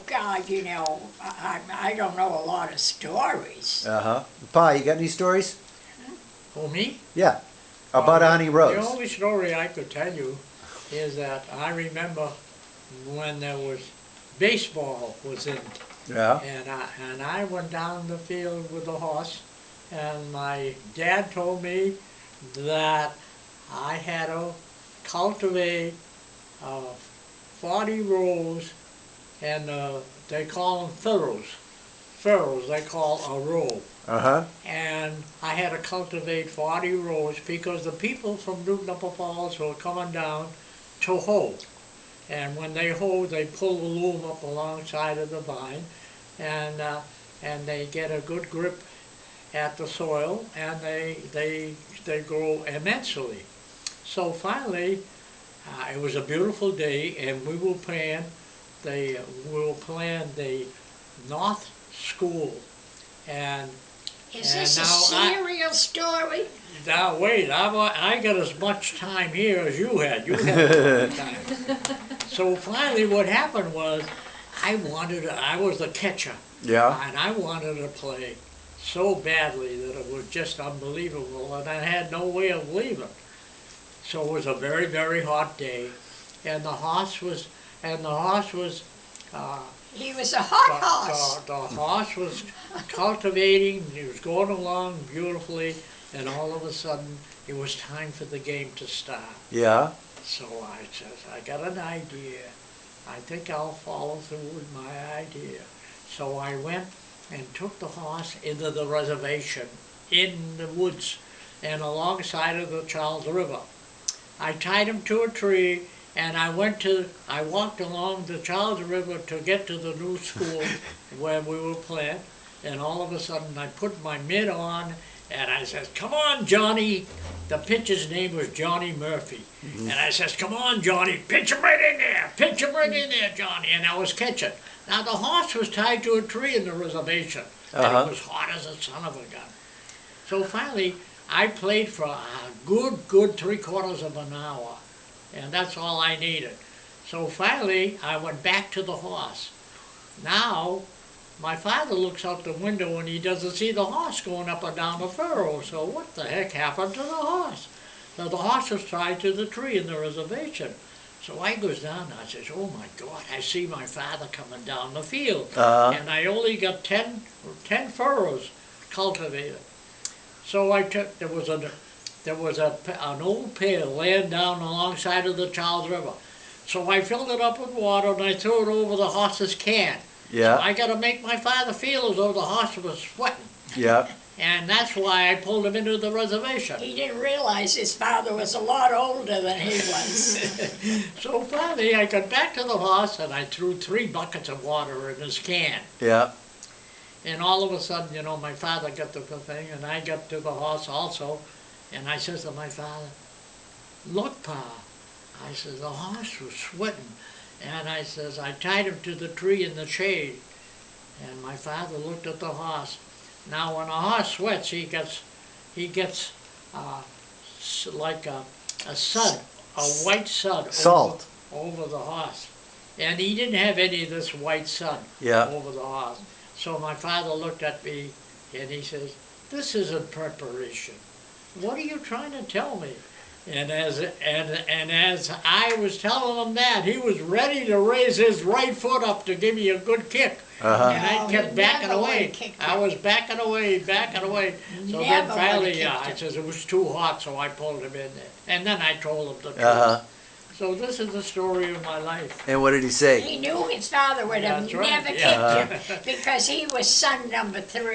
God, you know, I don't know a lot of stories. Pa, you got any stories? Who, me? Yeah. About Honey The Rose. only story I could tell you is that I remember when there was baseball was in, Yeah. and I went down the field with the horse, and my dad told me that I had to cultivate 40 rows, and they call them furrows. Furrows they call a row. And I had to cultivate 40 rows because the people from Newton Upper Falls were coming down to hoe. And when they hoe, they pull the loom up alongside of the vine, and they get a good grip at the soil, and they grow immensely. So finally, it was a beautiful day, and we will plan the North School, and Is and this a now serial story? now wait, I got as much time here as you had. You had a lot of time. So finally, what happened was, I was the catcher, Yeah. and I wanted to play so badly that it was just unbelievable, and I had no way of leaving. So it was a very, very hot day, and the horse was, He was a hot horse. the horse was cultivating, he was going along beautifully, and all of a sudden, it was time for the game to start. Yeah. So I says, I got an idea. I think I'll follow through with my idea. So I went and took the horse into the reservation, in the woods, and alongside of the Charles River. I tied him to a tree, and I walked along the Charles River to get to the new school where we were playing, and all of a sudden I put my mitt on, and I says, come on, Johnny. The pitcher's name was Johnny Murphy. And I says, come on, Johnny, pitch him right in there, pitch him right in there, Johnny. And I was catching. Now the horse was tied to a tree in the reservation, and it was hot as a son of a gun. So finally, I played for a good 3/4 of an hour, and that's all I needed. So finally, I went back to the horse. Now, my father looks out the window and he doesn't see the horse going up and down the furrow. So what the heck happened to the horse? Now the horse was tied to the tree in the reservation. So I goes down and I says, oh my God, I see my father coming down the field. And I only got 10 furrows cultivated. So I took, there was an old pail laying down alongside of the Charles River. So I filled it up with water and I threw it over the horse's can. Yeah. So I got to make my father feel as though the horse was sweating. Yeah. And that's why I pulled him into the reservation. He didn't realize his father was a lot older than he was. So finally I got back to the horse and I threw 3 buckets of water in his can. Yeah. And all of a sudden, you know, my father got to the thing and I got to the horse also. And I says to my father, look, Pa, I says, the horse was sweating. And I says, I tied him to the tree in the shade. And my father looked at the horse. Now when a horse sweats, he gets like a sud, a white sud Salt. over the horse. And he didn't have any of this white sud over the horse. So my father looked at me and he says, this isn't preparation. What are you trying to tell me? And as I was telling him that, he was ready to raise his right foot up to give me a good kick. And I kept backing away. I was backing away. So then finally, I says it was too hot, so I pulled him in there. And then I told him the truth. So this is the story of my life. And what did he say? He knew his father would have That's right, never kicked him because he was son number 3.